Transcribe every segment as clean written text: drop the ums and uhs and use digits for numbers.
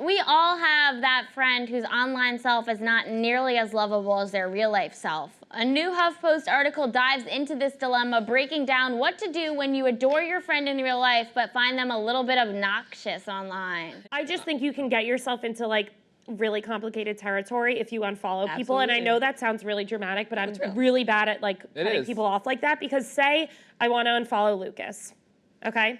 We all have that friend whose online self is not nearly as lovable as their real-life self. A new HuffPost article dives into this dilemma, breaking down what to do when you adore your friend in real life but find them a little bit obnoxious online. I just think you can get yourself into like really complicated territory if you unfollow people. Absolutely. And I know that sounds really dramatic, but I'm really bad at like cutting people off like that, because say I want to unfollow Lucas, okay?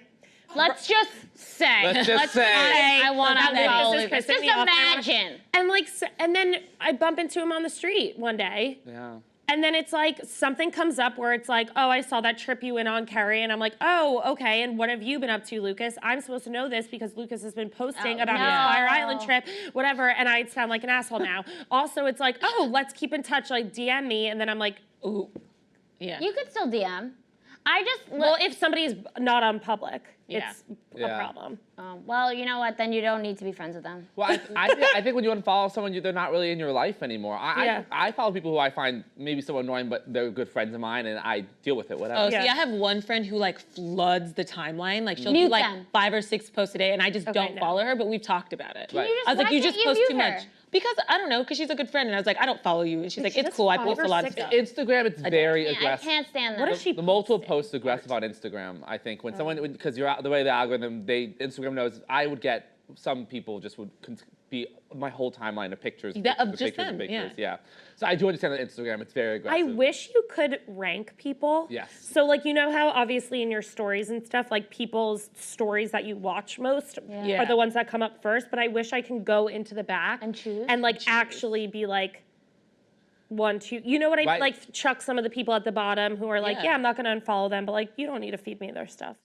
Let's just say. Let's say. I want to unfollow Lucas. Just imagine. And like, and then I bump into him on the street one day. Yeah. And then it's like something comes up where it's like, oh, I saw that trip you went on, Carrie. And I'm like, oh, okay. And what have you been up to, Lucas? I'm supposed to know this because Lucas has been posting about his Fire Island trip, whatever. And I sound like an asshole now. Also, it's like, oh, let's keep in touch. Like, DM me. And then I'm like, ooh. Yeah. You could still DM. Well, if somebody's not on public, it's a problem. Well, you know what? Then you don't need to be friends with them. Well, I think when you unfollow someone, they're not really in your life anymore. I follow people who I find maybe so annoying, but they're good friends of mine, and I deal with it, whatever. Oh, see, I have one friend who like floods the timeline. Like she'll do like 5 or 6 posts a day, and I just don't follow her, but we've talked about it. Right. I was like, you just post too much. Because, I don't know, because she's a good friend. And I was like, I don't follow you. And she's like, it's cool, I post a lot of stuff. Instagram, it's very aggressive. I can't stand that. What is she The multiple posts aggressive on Instagram, I think. When someone, because you're out the way the algorithm, Instagram knows, I would get, some people just would be my whole timeline of pictures. Yeah. So I do understand that Instagram, it's very aggressive. I wish you could rank people. Yes. So like, you know how obviously in your stories and stuff, like people's stories that you watch most are the ones that come up first, but I wish I can go into the back and choose and like actually be like 1, 2, you know what I like chuck some of the people at the bottom who are like, yeah, I'm not gonna unfollow them, but like, you don't need to feed me their stuff.